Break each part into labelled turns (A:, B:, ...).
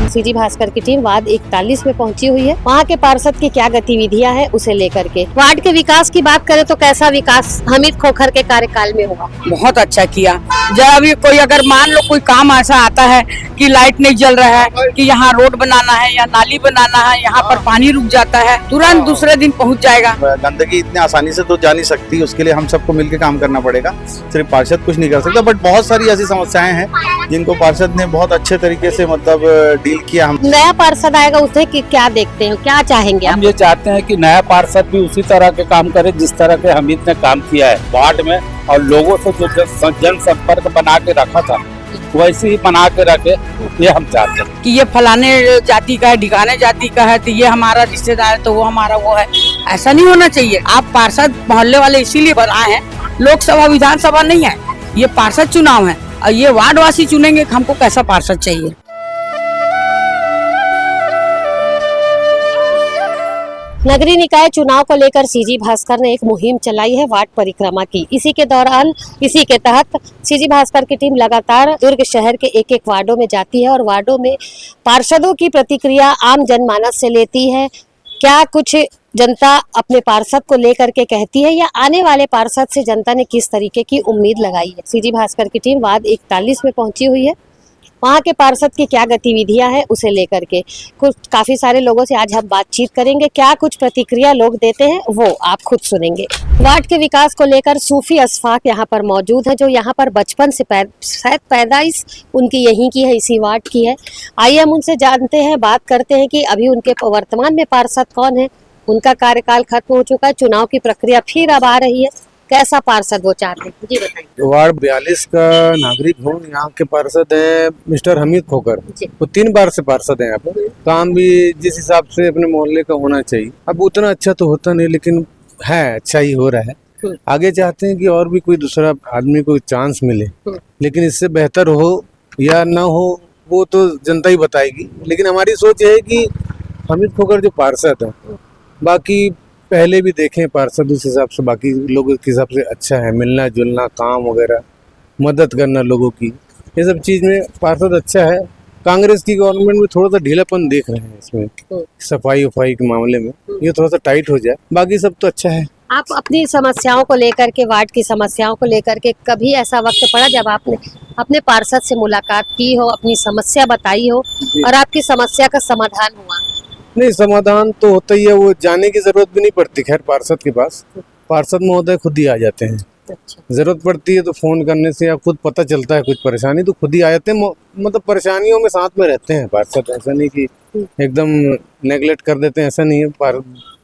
A: CG Bhaskar की team ward 41 में पहुंची हुई है। वहां के पार्षद की क्या गतिविधियां हैं उसे लेकर के। वार्ड के विकास की बात करें तो कैसा विकास हमीद खोखर के कार्यकाल में हुआ?
B: बहुत अच्छा किया। जब अभी कोई अगर मान लो कोई काम ऐसा आता है कि लाइट नहीं जल रहा है, कि यहाँ रोड बनाना है या नाली बनाना है, यहाँ पर पानी रुक जाता है, तुरंत दूसरे दिन पहुँच जाएगा।
C: गंदगी इतनी आसानी से तो जा नहीं सकती, उसके लिए हम सबको मिलकर काम करना पड़ेगा। सिर्फ पार्षद कुछ नहीं कर सकता, बट बहुत सारी ऐसी समस्याएं हैं जिनको पार्षद ने बहुत अच्छे तरीके से मतलब डील किया। हम
A: नया पार्षद आएगा उसे क्या देखते हैं, क्या चाहेंगे?
D: हम ये चाहते हैं कि नया पार्षद भी उसी तरह के काम करे जिस तरह के हमीद ने काम किया है वार्ड में, और लोगों से जो जन संपर्क बना के रखा था वैसे ही बना के रखे, ये हम चाहते हैं।
B: कि ये फलाने जाति का है, ढिकाने जाति का है, तो ये हमारा रिश्तेदार है तो वो हमारा वो है, ऐसा नहीं होना चाहिए। आप पार्षद मोहल्ले वाले इसीलिए बनाए हैं, लोकसभा विधानसभा नहीं है, ये पार्षद चुनाव है और ये वार्ड वासी चुनेंगे कि हमको कैसा पार्षद चाहिए।
A: नगरीय निकाय चुनाव को लेकर सीजी भास्कर ने एक मुहिम चलाई है वार्ड परिक्रमा की। इसी के तहत सीजी भास्कर की टीम लगातार दुर्ग शहर के एक एक वार्डों में जाती है और वार्डों में पार्षदों की प्रतिक्रिया आम जनमानस से लेती है। क्या कुछ जनता अपने पार्षद को लेकर के कहती है या आने वाले पार्षद से जनता ने किस तरीके की उम्मीद लगाई है? सीजी भास्कर की टीम वार्ड 41 में पहुंची हुई है। वहाँ के पार्षद की क्या गतिविधियां हैं उसे लेकर के काफी सारे लोगों से आज हम बातचीत करेंगे। क्या कुछ प्रतिक्रिया लोग देते हैं वो आप खुद सुनेंगे। वार्ड के विकास को लेकर सूफी अशफाक यहाँ पर मौजूद है, जो यहाँ पर बचपन से शायद पैदाइश उनकी यहीं की है, इसी वार्ड की है। आइए हम उनसे जानते हैं, बात करते हैं कि अभी उनके वर्तमान में पार्षद कौन है, उनका कार्यकाल खत्म हो चुका है, चुनाव की प्रक्रिया फिर अब आ रही है, कैसा पार्षद वो चाहते हैं, जी बताइए।
E: वार्ड 42 का नागरिक हूँ। यहाँ के पार्षद है मिस्टर हमीद खोखर। वो 3 बार से पार्षद है यहाँ पर। काम भी जिस हिसाब से अपने मोहल्ले का होना चाहिए, अब उतना अच्छा तो होता नहीं, लेकिन है अच्छा ही हो रहा है। आगे चाहते हैं कि और भी कोई दूसरा आदमी को चांस मिले, लेकिन इससे बेहतर हो या ना हो वो तो जनता ही बताएगी। लेकिन हमारी सोच है कि हमीद खोखर जो पार्षद है, बाकी पहले भी देखें पार्षद उस हिसाब से बाकी लोगों के हिसाब से अच्छा है, मिलना जुलना, काम वगैरह, मदद करना लोगों की, ये सब चीज़ में पार्षद अच्छा है। कांग्रेस की गवर्नमेंट में थोड़ा सा ढीलापन देख रहे हैं इसमें, सफाई वफाई के मामले में ये थोड़ा सा टाइट हो जाए, बाकी सब तो अच्छा है।
A: आप अपनी समस्याओं को लेकर के, वार्ड की समस्याओं को लेकर के, कभी ऐसा वक्त पड़ा जब आपने अपने पार्षद से मुलाकात की हो, अपनी समस्या बताई हो और आपकी समस्या का समाधान हुआ?
E: नहीं, समाधान तो होता ही है, वो जाने की जरूरत भी नहीं पड़ती। खैर पार्षद के पास पार्षद महोदय खुद ही आ जाते हैं।
A: अच्छा।
E: जरूरत पड़ती है तो फोन करने से या खुद पता चलता है कुछ परेशानी तो खुद ही आ जाते हैं। मतलब परेशानियों में साथ में रहते हैं पार्षद, ऐसा नहीं कि एकदम नेगलेक्ट कर देते हैं, ऐसा नहीं है।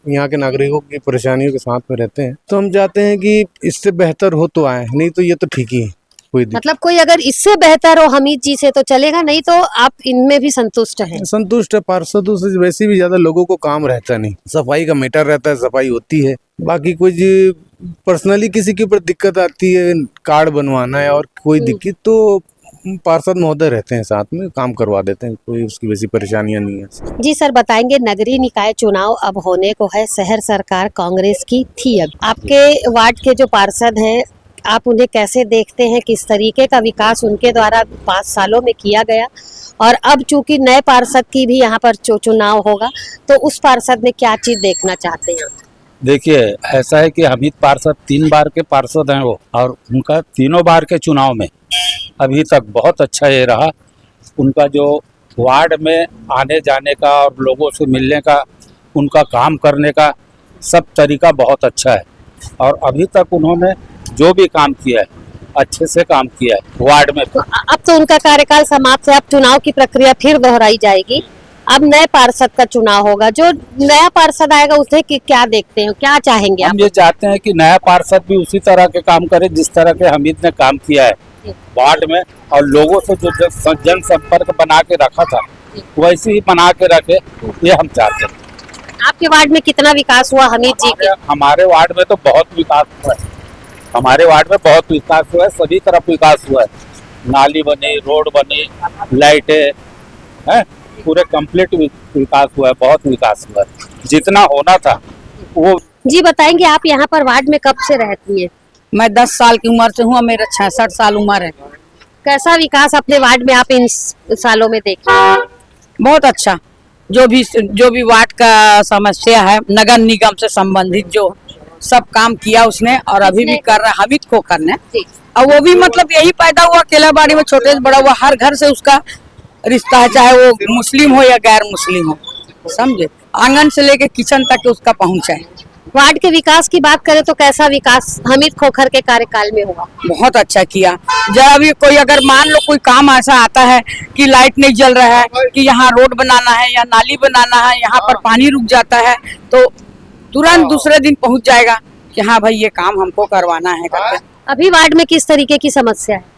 E: यहाँ के नागरिकों की परेशानियों के साथ में रहते हैं। तो हम चाहते हैं कि इससे बेहतर हो तो आए, नहीं तो ये तो ठीक ही है।
A: मतलब कोई अगर इससे बेहतर हो हमीद जी से तो चलेगा, नहीं तो आप इनमें भी संतुष्ट हैं?
E: संतुष्ट है। पार्षदों से वैसे भी ज्यादा लोगों को काम रहता नहीं, सफाई का मैटर रहता है, सफाई होती है। बाकी कुछ पर्सनली किसी के ऊपर दिक्कत आती है, कार्ड बनवाना है और कोई दिक्कत, तो पार्षद महोदय रहते हैं साथ में, काम करवा देते हैं, कोई उसकी वैसी परेशानियां नहीं है।
A: जी सर, बताएंगे नगरीय निकाय चुनाव अब होने को है, शहर सरकार कांग्रेस की थी, अब आपके वार्ड के जो पार्षद हैं आप उन्हें कैसे देखते हैं, किस तरीके का विकास उनके द्वारा 5 सालों में किया गया, और अब चूंकि नए पार्षद की भी यहाँ पर चुनाव होगा तो उस पार्षद में क्या चीज देखना चाहते हैं?
D: देखिए, ऐसा है कि हमीद पार्षद 3 बार के पार्षद हैं वो, और उनका तीनों बार के चुनाव में अभी तक बहुत अच्छा ये रहा। उनका जो वार्ड में आने जाने का और लोगों से मिलने का, उनका काम करने का सब तरीका बहुत अच्छा है, और अभी तक उन्होंने जो भी काम किया है अच्छे से काम किया है वार्ड में।
A: अब तो उनका कार्यकाल समाप्त है, अब चुनाव की प्रक्रिया फिर दोहराई जाएगी, अब नए पार्षद का चुनाव होगा। जो नया पार्षद आएगा उसे क्या देखते हैं, क्या चाहेंगे?
D: हम ये चाहते हैं कि नया पार्षद भी उसी तरह के काम करे जिस तरह के हमीद ने काम किया है वार्ड में, और लोगों से जो जन संपर्क बना के रखा था वैसे ही बना के रखे, ये हम चाहते हैं।
A: आपके वार्ड में कितना विकास हुआ हमीद जी के?
D: हमारे वार्ड में तो बहुत विकास हुआ है, हमारे वार्ड में बहुत विकास हुआ है, सभी तरफ विकास हुआ है। नाली बनी, रोड बनी, लाइटें हैं, पूरे कंप्लीट विकास हुआ है, बहुत विकास हुआ है, जितना होना था वो।
A: जी बताएंगे, आप यहाँ पर वार्ड में कब से रहती है?
B: मैं 10 साल की उम्र से हूँ, मेरा 66 साल उम्र है।
A: कैसा विकास अपने वार्ड में आप इन सालों में देखे?
B: बहुत अच्छा। जो भी वार्ड का समस्या है, नगर निगम से संबंधित जो सब काम किया उसने, और अभी भी कर रहा है हमीद खोखर ने। और वो भी मतलब यही पैदा हुआ केलाबाड़ी में, छोटे से बड़ा हुआ, हर घर से उसका रिश्ता है, चाहे वो मुस्लिम हो या गैर मुस्लिम हो, समझे। आंगन से लेके किचन तक उसका पहुंच है।
A: वार्ड के विकास की बात करें तो कैसा विकास हमीद खोखर के कार्यकाल में हुआ?
B: बहुत अच्छा किया। जरा भी कोई अगर मान लो कोई काम ऐसा आता है कि लाइट नहीं जल रहा है, कि यहाँ रोड बनाना है या नाली बनाना है, यहाँ पर पानी रुक जाता है, तो तुरंत दूसरे दिन पहुंच जाएगा कि हाँ भाई ये काम हमको करवाना है करके।
A: अभी वार्ड में किस तरीके की समस्या है?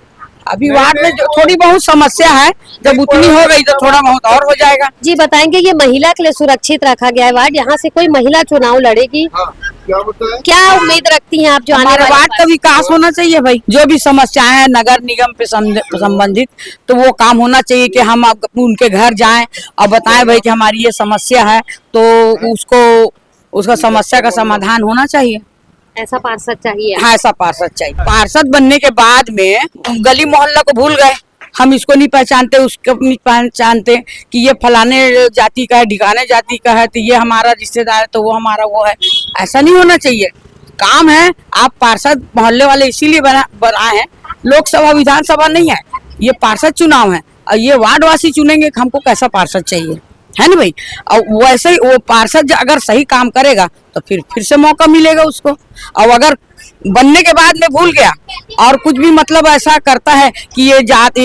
B: अभी वार्ड में जो थोड़ी बहुत समस्या है, जब उतनी हो गई तो थोड़ा बहुत और हो जाएगा।
A: जी बताएंगे, ये महिला के लिए सुरक्षित रखा गया है वार्ड, यहाँ से कोई महिला चुनाव लड़ेगी, क्या उम्मीद रखती हैं आप जो आने
B: हमारे
A: वाले
B: वार्ड का विकास होना चाहिए भाई। जो भी समस्याएं हैं नगर निगम पे संबंधित, तो वो काम होना चाहिए कि हम उनके घर जाएं और बताएं भाई कि हमारी ये समस्या है, तो उसका समस्या का समाधान होना चाहिए।
A: ऐसा पार्षद चाहिए?
B: हाँ, ऐसा पार्षद चाहिए। पार्षद बनने के बाद में गली मोहल्ला को भूल गए, हम इसको नहीं पहचानते, उसको नहीं पहचानते कि ये फलाने जाति का है, ढिकाने जाति का है, तो ये हमारा रिश्तेदार है, तो वो हमारा वो है। ऐसा नहीं होना चाहिए। काम है, आप पार्षद मोहल्ले वाले इसीलिए बनाए हैं, लोकसभा विधानसभा नहीं है, ये पार्षद चुनाव है, और ये वार्डवासी चुनेंगे कि हमको कैसा पार्षद चाहिए, है ना भाई। और वैसे ही वो पार्षद अगर सही काम करेगा तो फिर से मौका मिलेगा उसको। और अगर बनने के बाद में भूल गया और कुछ भी मतलब ऐसा करता है कि ये जात के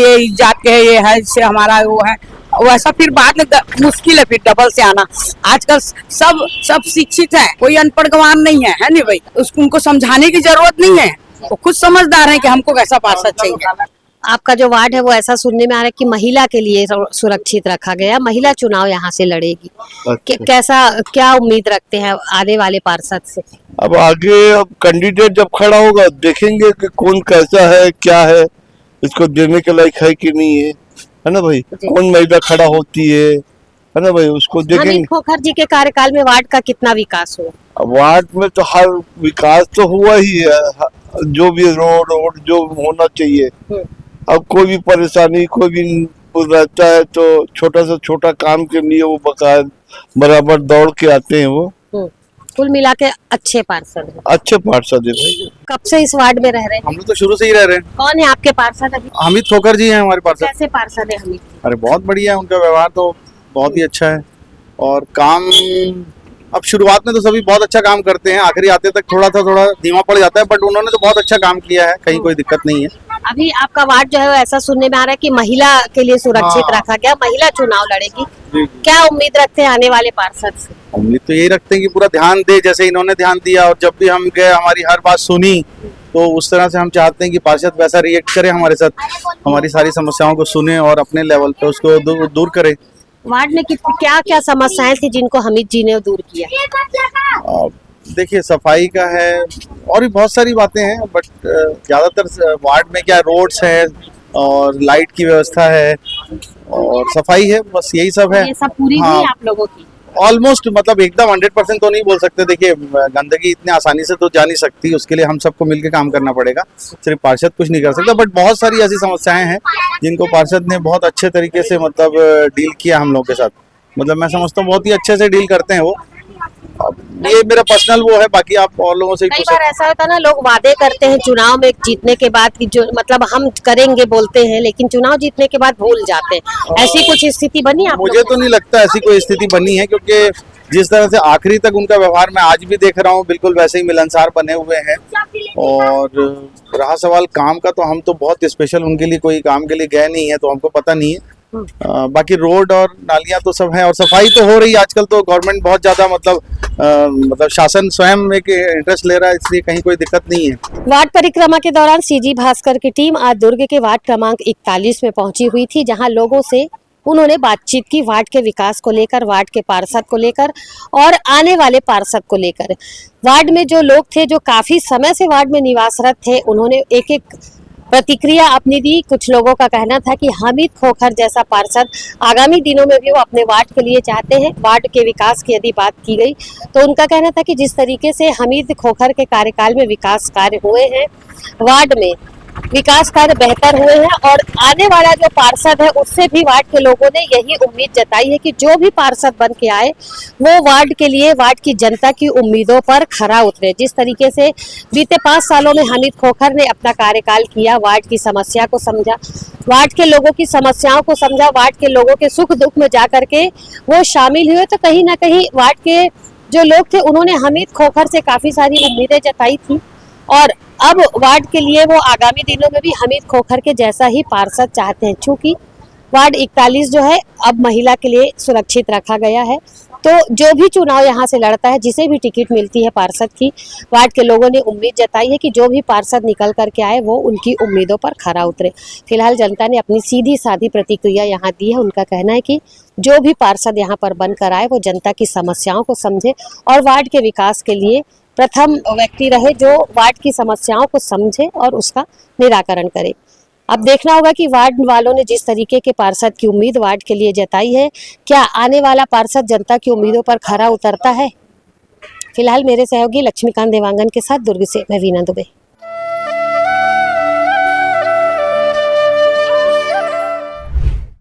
B: है, ये है, इससे हमारा वो है, वैसा फिर बाद में मुश्किल है फिर डबल से आना। आजकल सब शिक्षित है, कोई अनपढ़ गंवार नहीं है नहीं भाई। उनको समझाने की जरूरत नहीं है, वो खुद समझदार है कि हमको कैसा पार्षद चाहिए।
A: आपका जो वार्ड है वो ऐसा सुनने में आ रहा है कि महिला के लिए सुरक्षित रखा गया, महिला चुनाव यहाँ से लड़ेगी। क्या उम्मीद रखते हैं आने वाले पार्षद से?
F: अब आगे अब कैंडिडेट जब खड़ा होगा देखेंगे कि कौन कैसा है, क्या है, इसको देने के लायक है कि नहीं है ना भाई। कौन महिला खड़ा होती है ना भाई, उसको देखेंगे।
A: हमीद खोखर जी के कार्यकाल में वार्ड का कितना विकास हुआ?
F: वार्ड में तो हर विकास तो हुआ ही है, जो भी रोड जो होना चाहिए। अब कोई भी परेशानी, कोई भी रहता है तो छोटा से छोटा काम के लिए वो बराबर दौड़ के आते हैं वो।
A: कुल मिला के अच्छे पार्षद हैं।
F: अच्छे पार्षद है भाई।
A: कब से इस वार्ड में रह रहे हैं?
C: हम लोग तो शुरू से ही रह रहे हैं।
A: कौन है आपके पार्षद अभी?
C: हमीद खोखर जी हैं हमारे पार्षद।
A: कैसे पार्षद है हमीद?
C: अरे बहुत बढ़िया है, उनका व्यवहार तो बहुत ही अच्छा है, और काम अब शुरुआत में तो सभी बहुत अच्छा काम करते हैं, आखिरी आते तक थोड़ा धीमा पड़ जाता है, बट उन्होंने तो बहुत अच्छा काम किया है, कहीं कोई दिक्कत नहीं है।
A: अभी आपका वार्ड जो है वो ऐसा सुनने में आ रहा है कि महिला के लिए सुरक्षित रखा गया, महिला चुनाव लड़ेगी। क्या उम्मीद रखते हैं आने वाले पार्षद से?
C: उम्मीद तो यही रखते हैं कि पूरा ध्यान दे, जैसे इन्होंने ध्यान दिया, और जब भी हम गए हमारी हर बात सुनी, तो उस तरह से हम चाहते हैं कि पार्षद वैसा रिएक्ट करे हमारे साथ, हमारी सारी समस्याओं को सुने और अपने लेवल पे उसको दूर करे।
A: वार्ड में क्या क्या समस्याएं थी जिनको हमीद जी ने दूर किया?
C: देखिए, सफाई का है और भी बहुत सारी बातें हैं, बट ज्यादातर वार्ड में क्या रोड्स है और लाइट की व्यवस्था है और सफाई है, बस यही सब है।
A: ये सब पूरी हुई आप लोगों की?
C: ऑलमोस्ट, मतलब एकदम 100% तो नहीं बोल सकते। देखिए, गंदगी इतनी आसानी से तो जा नहीं सकती, उसके लिए हम सबको मिलकर काम करना पड़ेगा, सिर्फ पार्षद कुछ नहीं कर सकता। बट बहुत सारी ऐसी समस्याएं हैं जिनको पार्षद ने बहुत अच्छे तरीके से मतलब डील किया हम लोगों के साथ। मतलब मैं समझता हूँ बहुत ही अच्छे से डील करते हैं वो। ये मेरा पर्सनल वो है, बाकी आप और लोगों से
A: कई बार ऐसा होता है ना, लोग वादे करते हैं चुनाव में जीतने के बाद कि जो मतलब हम करेंगे बोलते हैं, लेकिन चुनाव जीतने के बाद भूल जाते हैं। ऐसी कुछ स्थिति बनी आप?
C: मुझे तो नहीं लगता ऐसी कोई स्थिति बनी है, क्योंकि जिस तरह से आखिरी तक उनका व्यवहार मैं आज भी देख रहा हूँ, बिल्कुल वैसे ही मिलनसार बने हुए हैं। और रहा सवाल काम का, तो हम तो बहुत स्पेशल उनके लिए कोई काम के लिए गए नहीं है, तो हमको पता नहीं है। बाकी रोड और नालियां तो सब हैं, और सफाई तो हो रही है। आजकल तो गवर्नमेंट बहुत ज्यादा मतलब शासन स्वयं एक इंटरेस्ट ले रहा है, इसलिए कहीं कोई दिक्कत नहीं है।
A: वार्ड परिक्रमा के दौरान सीजी भास्कर की टीम आज दुर्ग के वार्ड क्रमांक 41 में पहुंची हुई थी, जहां लोगों से उन्होंने बातचीत की वार्ड के विकास को लेकर, वार्ड के पार्षद को लेकर और आने वाले पार्षद को लेकर। वार्ड में जो लोग थे जो काफी समय से वार्ड में निवासरत थे, उन्होंने एक एक प्रतिक्रिया अपनी दी। कुछ लोगों का कहना था कि हमीद खोखर जैसा पार्षद आगामी दिनों में भी वो अपने वार्ड के लिए चाहते हैं। वार्ड के विकास की यदि बात की गई तो उनका कहना था कि जिस तरीके से हमीद खोखर के कार्यकाल में विकास कार्य हुए हैं वार्ड में, विकास कार्य बेहतर हुए हैं और आने वाला जो पार्षद है उससे भी वार्ड के लोगों ने यही उम्मीद जताई है कि जो भी पार्षद बन के आए वो वार्ड के लिए, वार्ड की जनता की उम्मीदों पर खरा उतरे। जिस तरीके से बीते 5 सालों में हमीद खोखर ने अपना कार्यकाल किया, वार्ड की समस्या को समझा, वार्ड के लोगों की समस्याओं को समझा, वार्ड के लोगों के सुख दुख में जा करके वो शामिल हुए, तो कहीं ना कहीं वार्ड के जो लोग थे उन्होंने हमीद खोखर से काफी सारी उम्मीदें जताई थी और अब वार्ड के लिए वो आगामी दिनों में भी हमीद खोखर के जैसा ही पार्षद चाहते हैं। चूंकि वार्ड 41 जो है अब महिला के लिए सुरक्षित रखा गया है, तो जो भी चुनाव यहाँ से लड़ता है, जिसे भी टिकट मिलती है पार्षद की, वार्ड के लोगों ने उम्मीद जताई है कि जो भी पार्षद निकल करके आए वो उनकी उम्मीदों पर खरा उतरे। फिलहाल जनता ने अपनी सीधी सादी प्रतिक्रिया यहाँ दी है। उनका कहना है कि जो भी पार्षद यहाँ पर बनकर आए वो जनता की समस्याओं को समझे और वार्ड के विकास के लिए प्रथम व्यक्ति रहे जो वार्ड की समस्याओं को समझे और उसका निराकरण करे। अब देखना होगा कि वार्ड वालों ने जिस तरीके के पार्षद की उम्मीद वार्ड के लिए जताई है, क्या आने वाला पार्षद जनता की उम्मीदों पर खरा उतरता है। फिलहाल मेरे सहयोगी लक्ष्मीकांत देवांगन के साथ दुर्ग से मैं वीना दुबे।